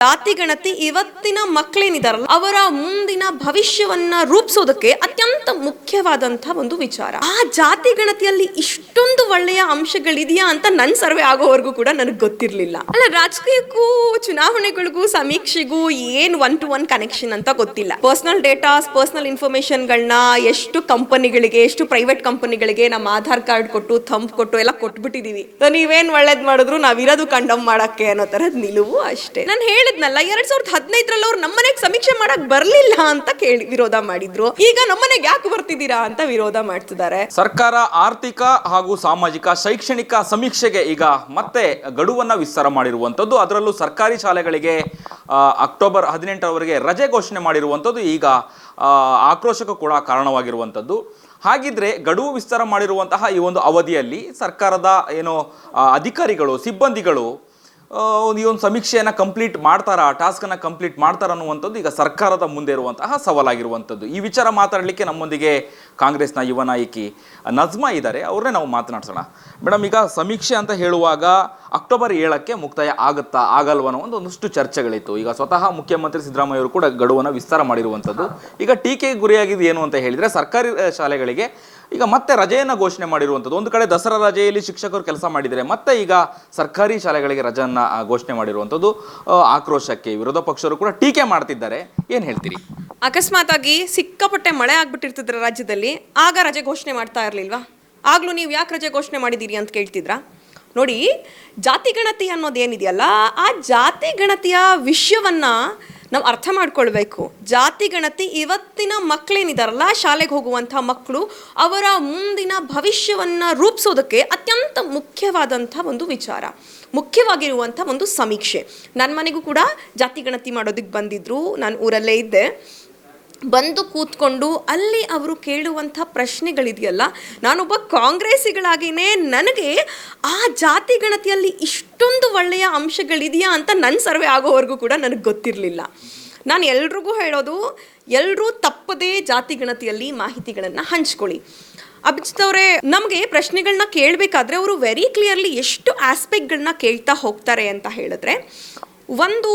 ಜಾತಿ ಗಣತಿ ಇವತ್ತಿನ ಮಕ್ಕಳೇನಿದಾರಲ್ಲ ಅವರ ಮುಂದಿನ ಭವಿಷ್ಯವನ್ನ ರೂಪಿಸೋದಕ್ಕೆ ಅತ್ಯಂತ ಮುಖ್ಯವಾದಂತಹ ಒಂದು ವಿಚಾರ. ಆ ಜಾತಿ ಗಣತಿಯಲ್ಲಿ ಇಷ್ಟೊಂದು ಒಳ್ಳೆಯ ಅಂಶಗಳಿದೆಯಾ ಅಂತ ನನ್ನ ಸರ್ವೆ ಆಗೋವರೆಗೂ ಕೂಡ ನನಗೆ ಗೊತ್ತಿರಲಿಲ್ಲ. ಅಲ್ಲ, ರಾಜಕೀಯಕ್ಕೂ ಚುನಾವಣೆಗಳಿಗೂ ಸಮೀಕ್ಷೆಗೂ ಏನ್ 1-to-1 ಕನೆಕ್ಷನ್ ಅಂತ ಗೊತ್ತಿಲ್ಲ. ಪರ್ಸನಲ್ ಡೇಟಾಸ್, ಪರ್ಸನಲ್ ಇನ್ಫಾರ್ಮೇಶನ್ಗಳನ್ನ ಎಷ್ಟು ಕಂಪನಿಗಳಿಗೆ, ಎಷ್ಟು ಪ್ರೈವೇಟ್ ಕಂಪನಿಗಳಿಗೆ ನಮ್ಮ ಆಧಾರ್ ಕಾರ್ಡ್ ಕೊಟ್ಟು, ಥಂಬ್ ಕೊಟ್ಟು ಎಲ್ಲ ಕೊಟ್ಬಿಟ್ಟಿದೀವಿ. ನೀವೇನ್ ಒಳ್ಳೇದ್ ಮಾಡಿದ್ರು ನಾವಿರೋದು ಕಂಡಮ್ ಮಾಡಕ್ಕೆ ಅನ್ನೋ ತರದ್ ನಿಲುವು ಅಷ್ಟೇ. ನಾನು ಹೇಳಿದ್ನಲ್ಲ, 2015 ಅವ್ರು ನಮ್ಮನೆಗೆ ಸಮೀಕ್ಷೆ ಮಾಡಕ್ ಬರ್ಲಿಲ್ಲ ಅಂತ ಕೇಳಿ ವಿರೋಧ ಮಾಡಿದ್ರು. ಈಗ ನಮ್ಮನೆಗೆ ಯಾಕೆ ಬರ್ತಿದ್ದೀರಾ ಅಂತ ವಿರೋಧ ಮಾಡ್ತಿದ್ದಾರೆ. ಸರ್ಕಾರ ಆರ್ಥಿಕ ಹಾಗೂ ಸಾಮಾಜಿಕ ಶೈಕ್ಷಣಿಕ ಸಮೀಕ್ಷೆಗೆ ಈಗ ಮತ್ತೆ ಗಡುವನ್ನ ವಿಸ್ತಾರ ಮಾಡಿರುವಂತದ್ದು. ಅದರಲ್ಲೂ ಸರ್ಕಾರಿ ಶಾಲೆಗಳಿಗೆ ಅಕ್ಟೋಬರ್ 18ರವರೆಗೆ ರಜೆ ಘೋಷಣೆ ಮಾಡಿರುವಂತದ್ದು ಈಗ ಆಕ್ರೋಶಕ್ಕೂ ಕೂಡ ಕಾರಣವಾಗಿರುವಂತದ್ದು. ಹಾಗಿದ್ರೆ ಗಡುವು ವಿಸ್ತಾರ ಮಾಡಿರುವಂತಹ ಈ ಒಂದು ಅವಧಿಯಲ್ಲಿ ಸರ್ಕಾರದ ಏನೋ ಅಧಿಕಾರಿಗಳು, ಸಿಬ್ಬಂದಿಗಳು ಈ ಒಂದು ಸಮೀಕ್ಷೆಯನ್ನು ಕಂಪ್ಲೀಟ್ ಮಾಡ್ತಾರಾ, ಟಾಸ್ಕನ್ನು ಕಂಪ್ಲೀಟ್ ಮಾಡ್ತಾರ ಅನ್ನುವಂಥದ್ದು ಈಗ ಸರ್ಕಾರದ ಮುಂದೆ ಇರುವಂತಹ ಸವಾಲಾಗಿರುವಂಥದ್ದು. ಈ ವಿಚಾರ ಮಾತಾಡಲಿಕ್ಕೆ ನಮ್ಮೊಂದಿಗೆ ಕಾಂಗ್ರೆಸ್ನ ಯುವ ನಾಯಕಿ ನಜ್ಮಾ ಇದ್ದಾರೆ, ಅವ್ರನ್ನೇ ನಾವು ಮಾತನಾಡ್ಸೋಣ. ಮೇಡಮ್, ಈಗ ಸಮೀಕ್ಷೆ ಅಂತ ಹೇಳುವಾಗ ಅಕ್ಟೋಬರ್ 7ಕ್ಕೆ ಮುಕ್ತಾಯ ಆಗುತ್ತಾ ಆಗಲ್ವ ಅನ್ನೋ ಒಂದಷ್ಟು ಚರ್ಚೆಗಳಿತ್ತು. ಈಗ ಸ್ವತಃ ಮುಖ್ಯಮಂತ್ರಿ ಸಿದ್ದರಾಮಯ್ಯ ಅವರು ಕೂಡ ಗಡುವನ್ನು ವಿಸ್ತಾರ ಮಾಡಿರುವಂಥದ್ದು. ಈಗ ಟೀಕೆಗೆ ಗುರಿಯಾಗಿದ್ದು ಏನು ಅಂತ ಹೇಳಿದರೆ, ಸರ್ಕಾರಿ ಶಾಲೆಗಳಿಗೆ ಈಗ ಮತ್ತೆ ರಜೆಯನ್ನು ಘೋಷಣೆ ಮಾಡಿರುವಂಥದ್ದು. ಒಂದು ಕಡೆ ದಸರಾ ರಜೆಯಲ್ಲಿ ಶಿಕ್ಷಕರು ಕೆಲಸ ಮಾಡಿದರೆ, ಮತ್ತೆ ಈಗ ಸರ್ಕಾರಿ ಶಾಲೆಗಳಿಗೆ ರಜೆಯನ್ನು ಘೋಷಣೆ ಮಾಡಿರುವಂಥದ್ದು ಆಕ್ರೋಶಕ್ಕೆ ವಿರೋಧ ಪಕ್ಷರು ಕೂಡ ಟೀಕೆ ಮಾಡ್ತಿದ್ದಾರೆ. ಏನು ಹೇಳ್ತೀರಿ? ಅಕಸ್ಮಾತ್ ಆಗಿ ಸಿಕ್ಕಾಪಟ್ಟೆ ಮಳೆ ಆಗ್ಬಿಟ್ಟಿರ್ತಿದ್ರೆ ರಾಜ್ಯದಲ್ಲಿ, ಆಗ ರಜೆ ಘೋಷಣೆ ಮಾಡ್ತಾ ಇರಲಿಲ್ವಾ? ಆಗ್ಲೂ ನೀವು ಯಾಕೆ ರಜೆ ಘೋಷಣೆ ಮಾಡಿದ್ದೀರಿ ಅಂತ ಕೇಳ್ತಿದ್ರಾ? ನೋಡಿ, ಜಾತಿ ಗಣತಿ ಅನ್ನೋದೇನಿದೆಯಲ್ಲ, ಆ ಜಾತಿ ಗಣತಿಯ ವಿಷಯವನ್ನು ನಾವು ಅರ್ಥ ಮಾಡ್ಕೊಳ್ಬೇಕು. ಜಾತಿ ಗಣತಿ ಇವತ್ತಿನ ಮಕ್ಕಳೇನಿದಾರಲ್ಲ, ಶಾಲೆಗೆ ಹೋಗುವಂಥ ಮಕ್ಕಳು, ಅವರ ಮುಂದಿನ ಭವಿಷ್ಯವನ್ನು ರೂಪಿಸೋದಕ್ಕೆ ಅತ್ಯಂತ ಮುಖ್ಯವಾದಂಥ ಒಂದು ವಿಚಾರ, ಮುಖ್ಯವಾಗಿರುವಂಥ ಒಂದು ಸಮೀಕ್ಷೆ. ನನ್ನ ಮನೆಗೂ ಕೂಡ ಜಾತಿ ಗಣತಿ ಮಾಡೋದಕ್ಕೆ ಬಂದಿದ್ದರು. ನಾನು ಊರಲ್ಲೇ ಇದ್ದೆ. ಬಂದು ಕೂತ್ಕೊಂಡು ಅಲ್ಲಿ ಅವರು ಕೇಳುವಂಥ ಪ್ರಶ್ನೆಗಳಿದೆಯಲ್ಲ, ನಾನೊಬ್ಬ ಕಾಂಗ್ರೆಸ್ಸಿಗಳಾಗಿಯೇ ನನಗೆ ಆ ಜಾತಿ ಗಣತಿಯಲ್ಲಿ ಇಷ್ಟೊಂದು ಒಳ್ಳೆಯ ಅಂಶಗಳಿದೆಯಾ ಅಂತ ನನ್ನ ಸರ್ವೆ ಆಗೋವರೆಗೂ ಕೂಡ ನನಗೆ ಗೊತ್ತಿರಲಿಲ್ಲ. ನಾನು ಎಲ್ರಿಗೂ ಹೇಳೋದು, ಎಲ್ಲರೂ ತಪ್ಪದೇ ಜಾತಿ ಗಣತಿಯಲ್ಲಿ ಮಾಹಿತಿಗಳನ್ನು ಹಂಚ್ಕೊಳ್ಳಿ. ಅಭಿಜಿತ್ ಅವರೇ, ನಮಗೆ ಪ್ರಶ್ನೆಗಳನ್ನ ಕೇಳಬೇಕಾದ್ರೆ ಅವರು ವೆರಿ ಕ್ಲಿಯರ್ಲಿ ಎಷ್ಟು ಆಸ್ಪೆಕ್ಟ್ಗಳನ್ನ ಕೇಳ್ತಾ ಹೋಗ್ತಾರೆ ಅಂತ ಹೇಳಿದ್ರೆ, ಒಂದು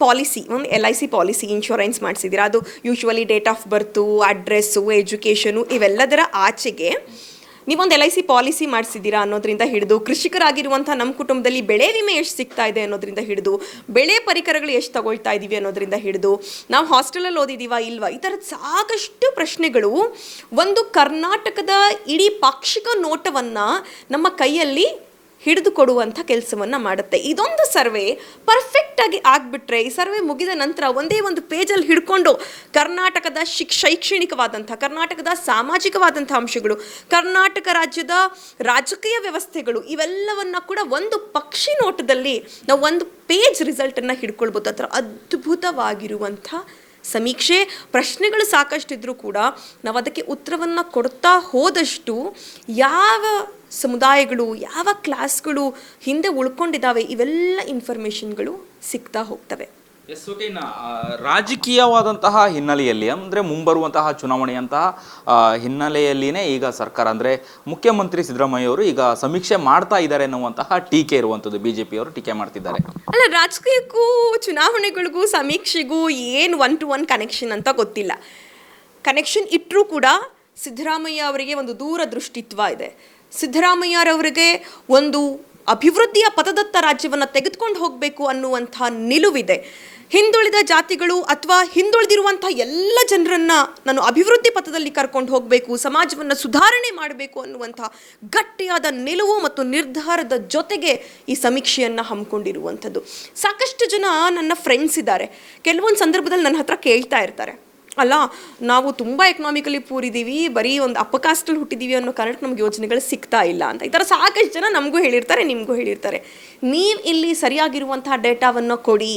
ಪಾಲಿಸಿ, ಒಂದು LIC ಪಾಲಿಸಿ, ಇನ್ಶೂರೆನ್ಸ್ ಮಾಡಿಸಿದ್ದೀರಾ, ಅದು usually date of birth, address, education ಇವೆಲ್ಲದರ ಆಚೆಗೆ ನೀವೊಂದು LIC ಪಾಲಿಸಿ ಮಾಡಿಸಿದ್ದೀರಾ ಅನ್ನೋದ್ರಿಂದ ಹಿಡಿದು, ಕೃಷಿಕರಾಗಿರುವಂಥ ನಮ್ಮ ಕುಟುಂಬದಲ್ಲಿ ಬೆಳೆ ವಿಮೆ ಎಷ್ಟು ಸಿಗ್ತಾ ಇದೆ ಅನ್ನೋದ್ರಿಂದ ಹಿಡಿದು, ಬೆಳೆ ಪರಿಕರಗಳು ಎಷ್ಟು ತಗೊಳ್ತಾ ಇದ್ದೀವಿ ಅನ್ನೋದ್ರಿಂದ ಹಿಡಿದು, ನಾವು ಹಾಸ್ಟೆಲಲ್ಲಿ ಓದಿದ್ದೀವಾ ಇಲ್ವಾ, ಈ ಥರದ ಸಾಕಷ್ಟು ಪ್ರಶ್ನೆಗಳು ಒಂದು ಕರ್ನಾಟಕದ ಇಡೀ ಪಾಕ್ಷಿಕ ನೋಟವನ್ನು ನಮ್ಮ ಕೈಯಲ್ಲಿ ಹಿಡಿದು ಕೊಡುವಂಥ ಕೆಲಸವನ್ನು ಮಾಡುತ್ತೆ. ಇದೊಂದು ಸರ್ವೆ ಪರ್ಫೆಕ್ಟಾಗಿ ಆಗಿಬಿಟ್ರೆ, ಈ ಸರ್ವೆ ಮುಗಿದ ನಂತರ ಒಂದೇ ಒಂದು ಪೇಜಲ್ಲಿ ಹಿಡ್ಕೊಂಡು ಕರ್ನಾಟಕದ ಶೈಕ್ಷಣಿಕವಾದಂಥ, ಕರ್ನಾಟಕದ ಸಾಮಾಜಿಕವಾದಂಥ ಅಂಶಗಳು, ಕರ್ನಾಟಕ ರಾಜ್ಯದ ರಾಜಕೀಯ ವ್ಯವಸ್ಥೆಗಳು, ಇವೆಲ್ಲವನ್ನು ಕೂಡ ಒಂದು ಪಕ್ಷಿ ನೋಟದಲ್ಲಿ ನಾವು ಒಂದು ಪೇಜ್ ರಿಸಲ್ಟನ್ನು ಹಿಡ್ಕೊಳ್ಬೋದು. ಆ ಥರ ಅದ್ಭುತವಾಗಿರುವಂಥ ಸಮೀಕ್ಷೆ. ಪ್ರಶ್ನೆಗಳು ಸಾಕಷ್ಟಿದ್ರೂ ಕೂಡ ನಾವು ಅದಕ್ಕೆ ಉತ್ತರವನ್ನು ಕೊಡ್ತಾ ಹೋದಷ್ಟು ಯಾವ ಸಮುದಾಯಗಳು, ಯಾವ ಕ್ಲಾಸ್ಗಳು ಹಿಂದೆ ಉಳ್ಕೊಂಡಿದ್ದಾವೆ, ಇವೆಲ್ಲ ಇನ್ಫಾರ್ಮೇಷನ್ಗಳು ಸಿಗ್ತಾ ಹೋಗ್ತವೆ. ರಾಜಕೀಯವಾದಂತಹ ಹಿನ್ನೆಲೆಯಲ್ಲಿ, ಅಂದರೆ ಮುಂಬರುವಂತಹ ಚುನಾವಣೆಯಂತಹ ಹಿನ್ನೆಲೆಯಲ್ಲಿನೇ ಈಗ ಸರ್ಕಾರ, ಅಂದರೆ ಮುಖ್ಯಮಂತ್ರಿ ಸಿದ್ದರಾಮಯ್ಯ ಅವರು ಈಗ ಸಮೀಕ್ಷೆ ಮಾಡ್ತಾ ಇದ್ದಾರೆ ಅನ್ನುವಂತಹ ಟೀಕೆ ಇರುವಂಥದ್ದು. BJP ಅವರು ಟೀಕೆ ಮಾಡ್ತಿದ್ದಾರೆ. ಅಲ್ಲ, ರಾಜಕೀಯಕ್ಕೂ ಚುನಾವಣೆಗಳಿಗೂ ಸಮೀಕ್ಷೆಗೂ ಏನು 1-to-1 ಕನೆಕ್ಷನ್ ಅಂತ ಗೊತ್ತಿಲ್ಲ. ಕನೆಕ್ಷನ್ ಇಟ್ಟರೂ ಕೂಡ ಸಿದ್ದರಾಮಯ್ಯ ಅವರಿಗೆ ಒಂದು ದೂರದೃಷ್ಟಿತ್ವ ಇದೆ. ಸಿದ್ದರಾಮಯ್ಯರವರಿಗೆ ಒಂದು ಅಭಿವೃದ್ಧಿಯ ಪಥದತ್ತ ರಾಜ್ಯವನ್ನು ತೆಗೆದುಕೊಂಡು ಹೋಗಬೇಕು ಅನ್ನುವಂಥ ನಿಲುವಿದೆ. ಹಿಂದುಳಿದ ಜಾತಿಗಳು ಅಥವಾ ಹಿಂದುಳಿದಿರುವಂಥ ಎಲ್ಲ ಜನರನ್ನು ನಾನು ಅಭಿವೃದ್ಧಿ ಪಥದಲ್ಲಿ ಕರ್ಕೊಂಡು ಹೋಗಬೇಕು, ಸಮಾಜವನ್ನು ಸುಧಾರಣೆ ಮಾಡಬೇಕು ಅನ್ನುವಂಥ ಗಟ್ಟಿಯಾದ ನಿಲುವು ಮತ್ತು ನಿರ್ಧಾರದ ಜೊತೆಗೆ ಈ ಸಮೀಕ್ಷೆಯನ್ನು ಹಮ್ಮಿಕೊಂಡಿರುವಂಥದ್ದು. ಸಾಕಷ್ಟು ಜನ ನನ್ನ ಫ್ರೆಂಡ್ಸ್ ಇದ್ದಾರೆ. ಕೆಲವೊಂದು ಸಂದರ್ಭದಲ್ಲಿ ನನ್ನ ಹತ್ರ ಕೇಳ್ತಾ ಇರ್ತಾರೆ, ಅಲ್ಲ ನಾವು ತುಂಬ ಎಕನಾಮಿಕಲಿ ಪೂರಿದ್ದೀವಿ, ಬರೀ ಒಂದು ಅಪಕಾಸ್ಟಲ್ಲಿ ಹುಟ್ಟಿದ್ದೀವಿ ಅನ್ನೋ ಕಾರಣಕ್ಕೆ ನಮ್ಗೆ ಯೋಜನೆಗಳು ಸಿಗ್ತಾ ಇಲ್ಲ ಅಂತ. ಈ ಥರ ಸಾಕಷ್ಟು ಜನ ನಮಗೂ ಹೇಳಿರ್ತಾರೆ, ನಿಮಗೂ ಹೇಳಿರ್ತಾರೆ. ನೀವು ಇಲ್ಲಿ ಸರಿಯಾಗಿರುವಂಥ ಡೇಟಾವನ್ನು ಕೊಡಿ.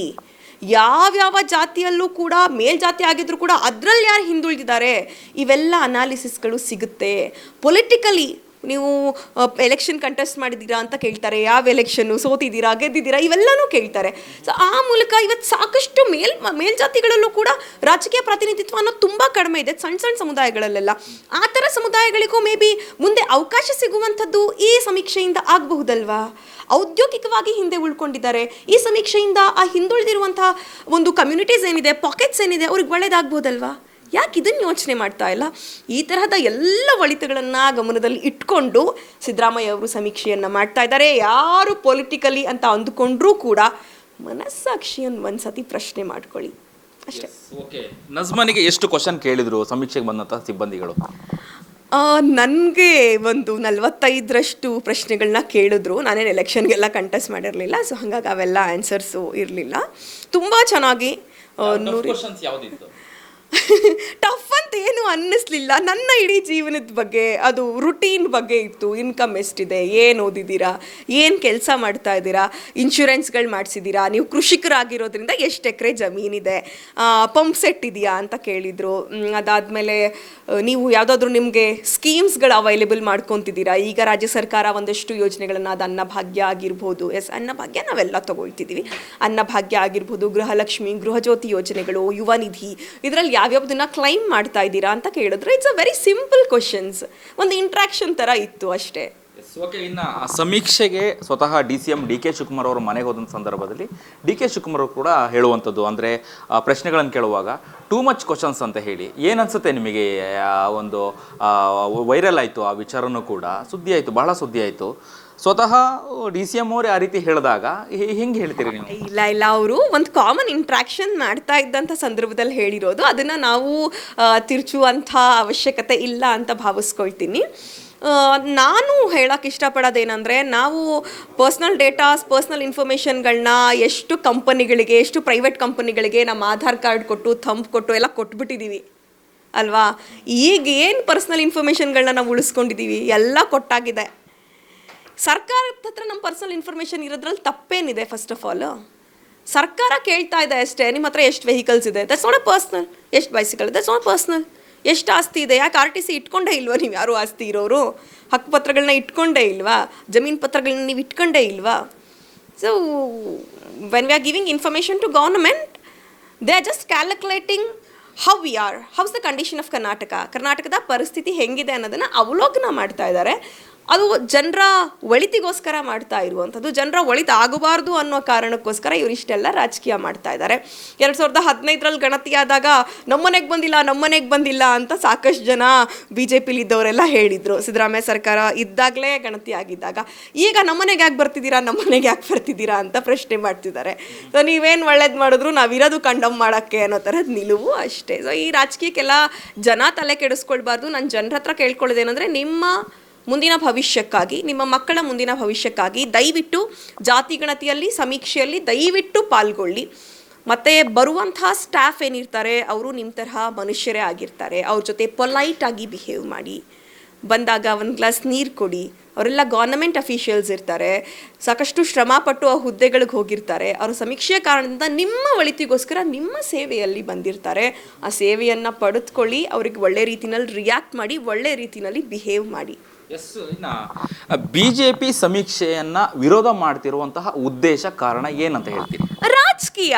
ಯಾವ್ಯಾವ ಜಾತಿಯಲ್ಲೂ ಕೂಡ, ಮೇಲ್ಜಾತಿ ಆಗಿದ್ರೂ ಕೂಡ ಅದರಲ್ಲಿ ಯಾರು ಹಿಂದುಳಿದಿದ್ದಾರೆ, ಇವೆಲ್ಲ ಅನಾಲಿಸಿಸ್ಗಳು ಸಿಗುತ್ತೆ. ಪೊಲಿಟಿಕಲಿ ನೀವು ಎಲೆಕ್ಷನ್ ಕಂಟೆಸ್ಟ್ ಮಾಡಿದ್ದೀರಾ ಅಂತ ಕೇಳ್ತಾರೆ, ಯಾವ ಎಲೆಕ್ಷನ್ನು, ಸೋತಿದ್ದೀರಾ, ಗೆದ್ದಿದ್ದೀರಾ, ಇವೆಲ್ಲನೂ ಕೇಳ್ತಾರೆ. ಸೊ ಆ ಮೂಲಕ ಇವತ್ತು ಸಾಕಷ್ಟು ಮೇಲ್ಜಾತಿಗಳಲ್ಲೂ ಕೂಡ ರಾಜಕೀಯ ಪ್ರಾತಿನಿಧಿತ್ವ ಅನ್ನೋದು ತುಂಬ ಕಡಿಮೆ ಇದೆ, ಸಣ್ಣ ಸಣ್ಣ ಸಮುದಾಯಗಳಲ್ಲೆಲ್ಲ. ಆ ಥರ ಸಮುದಾಯಗಳಿಗೂ ಮೇ ಬಿ ಮುಂದೆ ಅವಕಾಶ ಸಿಗುವಂಥದ್ದು ಈ ಸಮೀಕ್ಷೆಯಿಂದ ಆಗಬಹುದಲ್ವಾ? ಔದ್ಯೋಗಿಕವಾಗಿ ಹಿಂದೆ ಉಳ್ಕೊಂಡಿದ್ದಾರೆ. ಈ ಸಮೀಕ್ಷೆಯಿಂದ ಆ ಹಿಂದುಳಿದಿರುವಂತಹ ಒಂದು ಕಮ್ಯುನಿಟೀಸ್ ಏನಿದೆ, ಪಾಕೆಟ್ಸ್ ಏನಿದೆ, ಅವ್ರಿಗೆ ಒಳ್ಳೇದಾಗ್ಬೋದಲ್ವಾ? ಯಾಕೆ ಇದನ್ನು ಯೋಚನೆ ಮಾಡ್ತಾ ಇಲ್ಲ? ಈ ತರಹದ ಎಲ್ಲ ಒಳಿತುಗಳನ್ನು ಗಮನದಲ್ಲಿ ಇಟ್ಕೊಂಡು ಸಿದ್ದರಾಮಯ್ಯ ಅವರು ಸಮೀಕ್ಷೆಯನ್ನು ಮಾಡ್ತಾ ಇದ್ದಾರೆ. ಯಾರು ಪೊಲಿಟಿಕಲಿ ಅಂತ ಅಂದುಕೊಂಡ್ರೂ ಕೂಡ ಮನಸ್ಸಾಕ್ಷಿಯನ್ನು ಒಂದ್ಸತಿ ಪ್ರಶ್ನೆ ಮಾಡ್ಕೊಳ್ಳಿ ಅಷ್ಟೇ. ಓಕೆ, ನಜ್ಮನಿಗೆ ಎಷ್ಟು ಕ್ವಶನ್ ಕೇಳಿದ್ರು ಸಮೀಕ್ಷೆಗೆ ಬಂದಂತಹ ಸಿಬ್ಬಂದಿಗಳು? ನನಗೆ ಒಂದು 45ರಷ್ಟು ಪ್ರಶ್ನೆಗಳನ್ನ ಕೇಳಿದ್ರು. ನಾನೇನು ಎಲೆಕ್ಷನ್ಗೆಲ್ಲ ಕಂಟೆಸ್ಟ್ ಮಾಡಿರಲಿಲ್ಲ, ಸೊ ಹಾಗಾಗಿ ಅವೆಲ್ಲ ಆನ್ಸರ್ಸು ಇರಲಿಲ್ಲ. ತುಂಬ ಚೆನ್ನಾಗಿ ಟಫ್ ಅಂತ ಏನು ಅನ್ನಿಸ್ಲಿಲ್ಲ. ನನ್ನ ಇಡೀ ಜೀವನದ ಬಗ್ಗೆ, ಅದು ರುಟೀನ್ ಬಗ್ಗೆ ಇತ್ತು. ಇನ್ಕಮ್ ಎಷ್ಟಿದೆ, ಏನು ಓದಿದ್ದೀರಾ, ಏನು ಕೆಲಸ ಮಾಡ್ತಾ ಇದ್ದೀರಾ, ಇನ್ಶೂರೆನ್ಸ್ಗಳು ಮಾಡಿಸಿದ್ದೀರಾ, ನೀವು ಕೃಷಿಕರಾಗಿರೋದ್ರಿಂದ ಎಷ್ಟು ಎಕರೆ ಜಮೀನಿದೆ, ಪಂಪ್ ಸೆಟ್ ಇದೆಯಾ ಅಂತ ಕೇಳಿದರು. ಅದಾದಮೇಲೆ ನೀವು ಯಾವುದಾದ್ರೂ ನಿಮಗೆ ಸ್ಕೀಮ್ಸ್ಗಳು ಅವೈಲೇಬಲ್ ಮಾಡ್ಕೊತಿದ್ದೀರಾ. ಈಗ ರಾಜ್ಯ ಸರ್ಕಾರ ಒಂದಷ್ಟು ಯೋಜನೆಗಳನ್ನು, ಅದು ಅನ್ನಭಾಗ್ಯ ಆಗಿರ್ಬೋದು, ಅನ್ನಭಾಗ್ಯ ನಾವೆಲ್ಲ ತೊಗೊಳ್ತಿದ್ದೀವಿ, ಅನ್ನಭಾಗ್ಯ ಆಗಿರ್ಬೋದು, ಗೃಹಲಕ್ಷ್ಮಿ, ಗೃಹಜ್ಯೋತಿ ಯೋಜನೆಗಳು, ಯುವ ನಿಧಿ, ಇದರಲ್ಲಿ ಯಾವ್ಯಾವುದನ್ನ ಕ್ಲೈಮ್ ಮಾಡ್ತಾ ಇದ್ದೀರಾ ಅಂತ ಕೇಳಿದ್ರೆ it's a very simple questions. ಒಂದು ಇಂಟ್ರಾಕ್ಷನ್ ಥರ ಇತ್ತು ಅಷ್ಟೇ. ಓಕೆ, ಇನ್ನು ಸಮೀಕ್ಷೆಗೆ ಸ್ವತಃ DCM DK ಶಿವಕುಮಾರ್ ಅವರು ಮನೆಗೆ ಹೋದಂಥ ಸಂದರ್ಭದಲ್ಲಿ DK ಶಿವಕುಮಾರ್ ಅವರು ಕೂಡ ಹೇಳುವಂಥದ್ದು, ಅಂದರೆ ಪ್ರಶ್ನೆಗಳನ್ನು ಕೇಳುವಾಗ ಟೂ ಮಚ್ ಕ್ವಶನ್ಸ್ ಅಂತ ಹೇಳಿ. ಏನನ್ಸುತ್ತೆ ನಿಮಗೆ? ಒಂದು ವೈರಲ್ ಆಯಿತು ಆ ವಿಚಾರನೂ ಕೂಡ, ಸುದ್ದಿ ಆಯಿತು, ಬಹಳ ಸುದ್ದಿ ಆಯಿತು. ಸ್ವತಃ DCM ಅವರೇ ಆ ರೀತಿ ಹೇಳಿದಾಗ ಹೆಂಗೆ ಹೇಳ್ತೀರಿ ನೀವು? ಇಲ್ಲ, ಅವರು ಒಂದು ಕಾಮನ್ ಇಂಟ್ರಾಕ್ಷನ್ ಮಾಡ್ತಾ ಇದ್ದಂಥ ಸಂದರ್ಭದಲ್ಲಿ ಹೇಳಿರೋದು. ಅದನ್ನು ನಾವು ತಿರ್ಚುವಂಥ ಅವಶ್ಯಕತೆ ಇಲ್ಲ ಅಂತ ಭಾವಿಸ್ಕೊಳ್ತೀನಿ. ನಾನು ಹೇಳೋಕ್ಕೆ ಇಷ್ಟಪಡೋದೇನೆಂದರೆ, ನಾವು ಪರ್ಸ್ನಲ್ ಡೇಟಾಸ್, ಪರ್ಸ್ನಲ್ ಇನ್ಫಾರ್ಮೇಷನ್ಗಳನ್ನ ಎಷ್ಟು ಕಂಪನಿಗಳಿಗೆ, ಎಷ್ಟು ಪ್ರೈವೇಟ್ ಕಂಪನಿಗಳಿಗೆ ನಮ್ಮ ಆಧಾರ್ ಕಾರ್ಡ್ ಕೊಟ್ಟು, ಥಂಬ್ ಕೊಟ್ಟು ಎಲ್ಲ ಕೊಟ್ಬಿಟ್ಟಿದ್ದೀವಿ ಅಲ್ವಾ? ಈಗ ಏನು ಪರ್ಸ್ನಲ್ ಇನ್ಫಾರ್ಮೇಷನ್ಗಳನ್ನ ನಾವು ಉಳಿಸ್ಕೊಂಡಿದ್ದೀವಿ, ಎಲ್ಲ ಕೊಟ್ಟಾಗಿದೆ. ಸರ್ಕಾರದ ಹತ್ರ ನಮ್ಮ ಪರ್ಸನಲ್ ಇನ್ಫಾರ್ಮೇಷನ್ ಇರೋದ್ರಲ್ಲಿ ತಪ್ಪೇನಿದೆ? ಫಸ್ಟ್ ಆಫ್ ಆಲ್ ಸರ್ಕಾರ ಕೇಳ್ತಾ ಇದೆ ಅಷ್ಟೇ, ನಿಮ್ಮ ಹತ್ರ ಎಷ್ಟು ವೆಹಿಕಲ್ಸ್ ಇದೆ, ದಟ್ಸ್ ನಾಟ್ ಅ ಪರ್ಸ್ನಲ್. ಎಷ್ಟು ಬೈಸಿಕಲ್, ದಟ್ಸ್ ನಾಟ್ ಪರ್ಸ್ನಲ್. ಎಷ್ಟು ಆಸ್ತಿ ಇದೆ, ಯಾಕೆ RTC ಇಟ್ಕೊಂಡೇ ಇಲ್ವಾ ನೀವು? ಯಾರು ಆಸ್ತಿ ಇರೋರು ಹಕ್ಕುಪತ್ರಗಳನ್ನ ಇಟ್ಕೊಂಡೇ ಇಲ್ವಾ? ಜಮೀನು ಪತ್ರಗಳನ್ನ ನೀವು ಇಟ್ಕೊಂಡೇ ಇಲ್ವಾ? So when we are giving information to government, they are just calculating how we are, how's the condition of ಕರ್ನಾಟಕದ ಪರಿಸ್ಥಿತಿ ಹೆಂಗಿದೆ ಅನ್ನೋದನ್ನು ಅವಲೋಕನ ಮಾಡ್ತಾ ಇದ್ದಾರೆ. ಅದು ಜನರ ಒಳಿತಿಗೋಸ್ಕರ ಮಾಡ್ತಾ ಇರುವಂಥದ್ದು. ಜನರ ಒಳಿತಾಗಬಾರ್ದು ಅನ್ನೋ ಕಾರಣಕ್ಕೋಸ್ಕರ ಇವರಿಷ್ಟೆಲ್ಲ ರಾಜಕೀಯ ಮಾಡ್ತಾ ಇದ್ದಾರೆ. 2015ರಲ್ಲಿ ಗಣತಿಯಾದಾಗ ನಮ್ಮನೆಗೆ ಬಂದಿಲ್ಲ ಅಂತ ಸಾಕಷ್ಟು ಜನ BJPಲಿ ಇದ್ದವರೆಲ್ಲ ಹೇಳಿದರು, ಸಿದ್ದರಾಮಯ್ಯ ಸರ್ಕಾರ ಇದ್ದಾಗಲೇ ಗಣತಿ ಆಗಿದ್ದಾಗ. ಈಗ ನಮ್ಮನೆಗೆ ಯಾಕೆ ಬರ್ತಿದ್ದೀರಾ ಅಂತ ಪ್ರಶ್ನೆ ಮಾಡ್ತಿದ್ದಾರೆ. ಸೊ ನೀವೇನು ಒಳ್ಳೇದು ಮಾಡಿದ್ರು ನಾವಿರೋದು ಕಂಡಮ್ ಮಾಡೋಕ್ಕೆ ಅನ್ನೋ ಥರದ ನಿಲುವು ಅಷ್ಟೇ. ಸೊ ಈ ರಾಜಕೀಯಕ್ಕೆಲ್ಲ ಜನ ತಲೆ ಕೆಡಿಸ್ಕೊಳ್ಬಾರ್ದು. ನಾನು ಜನರ ಹತ್ರ ಕೇಳ್ಕೊಳ್ಳೋದೇನೆಂದರೆ, ನಿಮ್ಮ ಮುಂದಿನ ಭವಿಷ್ಯಕ್ಕಾಗಿ, ನಿಮ್ಮ ಮಕ್ಕಳ ಮುಂದಿನ ಭವಿಷ್ಯಕ್ಕಾಗಿ ದಯವಿಟ್ಟು ಜಾತಿ ಗಣತಿಯಲ್ಲಿ, ಸಮೀಕ್ಷೆಯಲ್ಲಿ ದಯವಿಟ್ಟು ಪಾಲ್ಗೊಳ್ಳಿ. ಮತ್ತು ಬರುವಂತಹ ಸ್ಟಾಫ್ ಏನಿರ್ತಾರೆ ಅವರು ನಿಮ್ಮ ತರಹ ಮನುಷ್ಯರೇ ಆಗಿರ್ತಾರೆ. ಅವ್ರ ಜೊತೆ ಪೊಲೈಟಾಗಿ ಬಿಹೇವ್ ಮಾಡಿ. ಬಂದಾಗ ಒಂದು ಗ್ಲಾಸ್ ನೀರು ಕೊಡಿ. ಅವರೆಲ್ಲ ಗೌರ್ನಮೆಂಟ್ ಅಫಿಷಿಯಲ್ಸ್ ಇರ್ತಾರೆ, ಸಾಕಷ್ಟು ಶ್ರಮಪಟ್ಟು ಆ ಹುದ್ದೆಗಳಿಗೆ ಹೋಗಿರ್ತಾರೆ. ಅವರ ಸಮೀಕ್ಷೆಯ ಕಾರಣದಿಂದ ನಿಮ್ಮ ಒಳಿತಿಗೋಸ್ಕರ ನಿಮ್ಮ ಸೇವೆಯಲ್ಲಿ ಬಂದಿರ್ತಾರೆ. ಆ ಸೇವೆಯನ್ನು ಪಡೆದುಕೊಳ್ಳಿ, ಅವ್ರಿಗೆ ಒಳ್ಳೆ ರೀತಿಯಲ್ಲಿ ರಿಯಾಕ್ಟ್ ಮಾಡಿ, ಒಳ್ಳೆ ರೀತಿಯಲ್ಲಿ ಬಿಹೇವ್ ಮಾಡಿ. ಎಸ್, ಇನ್ನು BJP ಸಮೀಕ್ಷೆಯನ್ನ ವಿರೋಧ ಮಾಡ್ತಿರುವಂತಹ ಉದ್ದೇಶ, ಕಾರಣ ಏನಂತ ಹೇಳ್ತೀರಿ? ರಾಜಕೀಯ.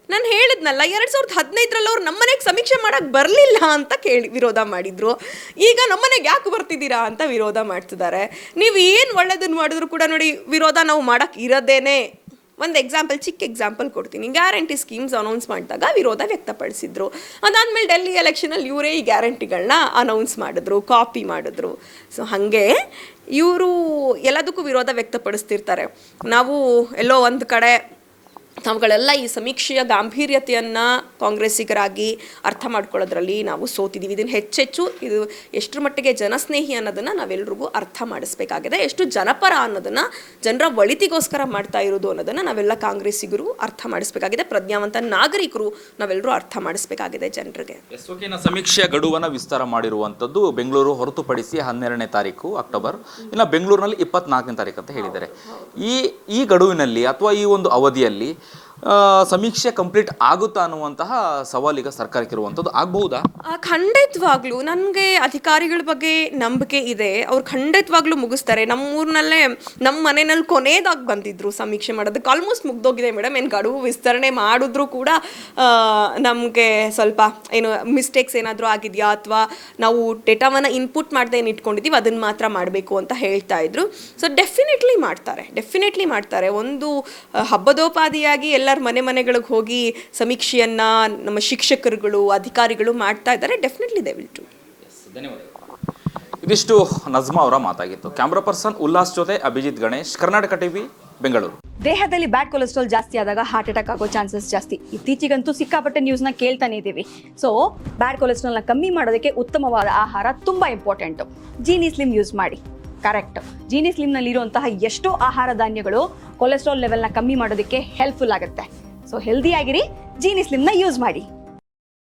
ನಾನು ಹೇಳಿದ್ನಲ್ಲ, 2015ರಲ್ಲಿ ಅವ್ರು ನಮ್ಮನೆಗೆ ಸಮೀಕ್ಷೆ ಮಾಡೋಕ್ಕೆ ಬರಲಿಲ್ಲ ಅಂತ ವಿರೋಧ ಮಾಡಿದ್ರು. ಈಗ ನಮ್ಮನೆಗೆ ಯಾಕೆ ಬರ್ತಿದ್ದೀರಾ ಅಂತ ವಿರೋಧ ಮಾಡ್ತಿದ್ದಾರೆ. ನೀವು ಏನು ಒಳ್ಳೇದನ್ನು ಮಾಡಿದ್ರು ಕೂಡ ನೋಡಿ, ವಿರೋಧ ನಾವು ಮಾಡೋಕ್ಕೆ ಇರೋದೇನೆ. ಒಂದು ಚಿಕ್ಕ ಎಕ್ಸಾಂಪಲ್ ಕೊಡ್ತೀನಿ. ಗ್ಯಾರಂಟಿ ಸ್ಕೀಮ್ಸ್ ಅನೌನ್ಸ್ ಮಾಡಿದಾಗ ವಿರೋಧ ವ್ಯಕ್ತಪಡಿಸಿದ್ರು. ಅದಾದಮೇಲೆ ಡೆಲ್ಲಿ ಎಲೆಕ್ಷನಲ್ಲಿ ಇವರೇ ಈ ಗ್ಯಾರಂಟಿಗಳನ್ನ ಅನೌನ್ಸ್ ಮಾಡಿದ್ರು, ಕಾಪಿ ಮಾಡಿದ್ರು. ಸೊ ಹಾಗೆ ಇವರು ಎಲ್ಲದಕ್ಕೂ ವಿರೋಧ ವ್ಯಕ್ತಪಡಿಸ್ತಿರ್ತಾರೆ. ನಾವು ಎಲ್ಲೋ ಒಂದು ಕಡೆ ನಾವುಗಳೆಲ್ಲ ಈ ಸಮೀಕ್ಷೆಯ ಗಾಂಭೀರ್ಯತೆಯನ್ನು ಕಾಂಗ್ರೆಸ್ಸಿಗರಾಗಿ ಅರ್ಥ ಮಾಡ್ಕೊಳ್ಳೋದ್ರಲ್ಲಿ ನಾವು ಸೋತಿದ್ದೀವಿ. ಇದನ್ನು ಹೆಚ್ಚೆಚ್ಚು ಇದು ಎಷ್ಟರ ಮಟ್ಟಿಗೆ ಜನಸ್ನೇಹಿ ಅನ್ನೋದನ್ನು ನಾವೆಲ್ಲರಿಗೂ ಅರ್ಥ ಮಾಡಿಸ್ಬೇಕಾಗಿದೆ. ಎಷ್ಟು ಜನಪರ ಅನ್ನೋದನ್ನು, ಜನರ ಒಳಿತಿಗೋಸ್ಕರ ಮಾಡ್ತಾ ಇರೋದು ಅನ್ನೋದನ್ನು ನಾವೆಲ್ಲ ಕಾಂಗ್ರೆಸ್ಸಿಗರು ಅರ್ಥ ಮಾಡಿಸ್ಬೇಕಾಗಿದೆ. ಪ್ರಜ್ಞಾವಂತ ನಾಗರಿಕರು ನಾವೆಲ್ಲರೂ ಅರ್ಥ ಮಾಡಿಸ್ಬೇಕಾಗಿದೆ ಜನರಿಗೆ. ಸಮೀಕ್ಷೆಯ ಗಡುವನ್ನು ವಿಸ್ತಾರ ಮಾಡಿರುವಂಥದ್ದು ಬೆಂಗಳೂರು ಹೊರತುಪಡಿಸಿ 12ನೇ ತಾರೀಕು ಅಕ್ಟೋಬರ್, ಇನ್ನು ಬೆಂಗಳೂರಿನಲ್ಲಿ 24ನೇ ತಾರೀಕು ಅಂತ ಹೇಳಿದ್ದಾರೆ. ಈ ಗಡುವಿನಲ್ಲಿ ಅಥವಾ ಈ ಒಂದು ಅವಧಿಯಲ್ಲಿ ಸಮೀಕ್ಷೆ ಕಂಪ್ಲೀಟ್ ಆಗುತ್ತಾ ಅನ್ನುವಂತಹ ಸವಾಲೀಗ ಸರ್ಕಾರಕ್ಕೆ ಇರುವಂಥದ್ದು. ಆಗಬಹುದಾ? ಖಂಡಿತವಾಗ್ಲೂ ನನಗೆ ಅಧಿಕಾರಿಗಳ ಬಗ್ಗೆ ನಂಬಿಕೆ ಇದೆ. ಅವ್ರು ಖಂಡಿತವಾಗ್ಲೂ ಮುಗಿಸ್ತಾರೆ. ನಮ್ಮೂರಿನಲ್ಲೇ ನಮ್ಮ ಮನೆಯಲ್ಲಿ ಕೊನೆಯದಾಗಿ ಬಂದಿದ್ರು ಸಮೀಕ್ಷೆ ಮಾಡೋದಕ್ಕೆ. ಆಲ್ಮೋಸ್ಟ್ ಮುಗ್ದೋಗಿದೆ ಮೇಡಮ್. ಏನು ಗಡುವು ವಿಸ್ತರಣೆ ಮಾಡಿದ್ರು ಕೂಡ ನಮಗೆ ಸ್ವಲ್ಪ ಏನು ಮಿಸ್ಟೇಕ್ಸ್ ಏನಾದರೂ ಆಗಿದೆಯಾ ಅಥವಾ ನಾವು ಡೇಟಾವನ್ನು ಇನ್ಪುಟ್ ಮಾಡದೆ ಏನು ಇಟ್ಕೊಂಡಿದ್ದೀವಿ ಅದನ್ನು ಮಾತ್ರ ಮಾಡಬೇಕು ಅಂತ ಹೇಳ್ತಾ ಇದ್ರು. ಸೊ ಡೆಫಿನೆಟ್ಲಿ ಮಾಡ್ತಾರೆ. ಒಂದು ಹಬ್ಬದೋಪಾದಿಯಾಗಿ ಎಲ್ಲರ ಮನೆಗಳಿಗೆ ಹೋಗಿ ಸಮೀಕ್ಷೆಯನ್ನು ನಮ್ಮ ಶಿಕ್ಷಕರುಗಳು ಅಧಿಕಾರಿಗಳು ಮಾಡ್ತಾ ಇದ್ದಾರೆ. Definitely they will do. ಇದಿಷ್ಟು ನಜ್ಮಾ ಅವರ ಮಾತಾಗಿತ್ತು. ಕ್ಯಾಮ್ರಾ ಪರ್ಸನ್ ಉಲ್ಲಾಸ್ ಜೊತೆ ಅಭಿಜಿತ್ ಗಣೇಶ್, ಕರ್ನಾಟಕ ಟಿವಿ, ಬೆಂಗಳೂರು. ದೇಹದಲ್ಲಿ ಬ್ಯಾಡ್ ಕೊಲೆಸ್ಟ್ರಾಲ್ ಜಾಸ್ತಿ ಆದಾಗ ಹಾರ್ಟ್ ಅಟ್ಯಾಕ್ ಆಗೋ ಚಾನ್ಸಸ್ ಜಾಸ್ತಿ. ಇತ್ತೀಚೆಗಂತೂ ಸಿಕ್ಕಾಪಟ್ಟೆ ನ್ಯೂಸ್ನ ಕೇಳ್ತಾನೆ ಇದ್ದೀವಿ. ಸೊ ಬ್ಯಾಡ್ ಕೊಲೆಸ್ಟ್ರಾಲ್ನ ಕಮ್ಮಿ ಮಾಡೋದಕ್ಕೆ ಉತ್ತಮವಾದ ಆಹಾರ ತುಂಬ ಇಂಪಾರ್ಟೆಂಟು. ಜೀನಿ ಸ್ಲಿಮ್ ಯೂಸ್ ಮಾಡಿ. ಕರೆಕ್ಟ್. ಜೀನಿ ಸ್ಲಿಮ್ನಲ್ಲಿರುವಂತಹ ಎಷ್ಟೋ ಆಹಾರ ಧಾನ್ಯಗಳು ಕೊಲೆಸ್ಟ್ರಾಲ್ ಲೆವೆಲ್ನ ಕಮ್ಮಿ ಮಾಡೋದಕ್ಕೆ ಹೆಲ್ಪ್ಫುಲ್ ಆಗುತ್ತೆ. ಸೊ ಹೆಲ್ದಿ ಆಗಿರಿ, ಜೀನಿ ಸ್ಲಿಮ್ನ ಯೂಸ್ ಮಾಡಿ.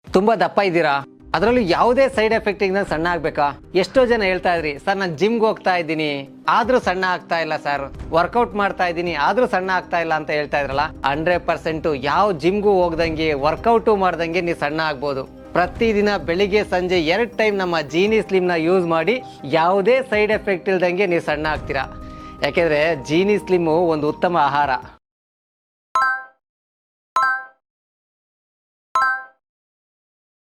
ತುಂಬ ದಪ್ಪ ಇದ್ದೀರಾ, ಅದರಲ್ಲೂ ಯಾವುದೇ ಸೈಡ್ ಎಫೆಕ್ಟ್ ಇಂದ ಸಣ್ಣ ಆಗ್ಬೇಕಾ? ಎಷ್ಟೋ ಜನ ಹೇಳ್ತಾ ಇದ್ರಿ, ಸರ್ ನಾನು ಜಿಮ್ಗೆ ಹೋಗ್ತಾ ಇದ್ದೀನಿ ಆದ್ರೂ ಸಣ್ಣ ಆಗ್ತಾ ಇಲ್ಲ ಸರ್, ವರ್ಕೌಟ್ ಮಾಡ್ತಾ ಇದ್ದೀನಿ ಆದ್ರೂ ಸಣ್ಣ ಆಗ್ತಾ ಇಲ್ಲ ಅಂತ ಹೇಳ್ತಾ ಇದ್ರಲ್ಲ. 100% ಯಾವ ಜಿಮ್ಗೂ ಹೋಗ್ದಂಗೆ ವರ್ಕೌಟು ಮಾಡ್ದಂಗೆ ನೀವು ಸಣ್ಣ ಆಗ್ಬೋದು. ಪ್ರತಿದಿನ ಬೆಳಿಗ್ಗೆ ಸಂಜೆ 2 ಟೈಮ್ ನಮ್ಮ ಜೀನಿ ಸ್ಲಿಮ್ನ ಯೂಸ್ ಮಾಡಿ ಯಾವುದೇ ಸೈಡ್ ಎಫೆಕ್ಟ್ ಇಲ್ದಂಗೆ ನೀವು ಸಣ್ಣ ಆಗ್ತೀರಾ. ಯಾಕೆಂದ್ರೆ ಜೀನಿ ಸ್ಲಿಮ್ಮು ಒಂದು ಉತ್ತಮ ಆಹಾರ.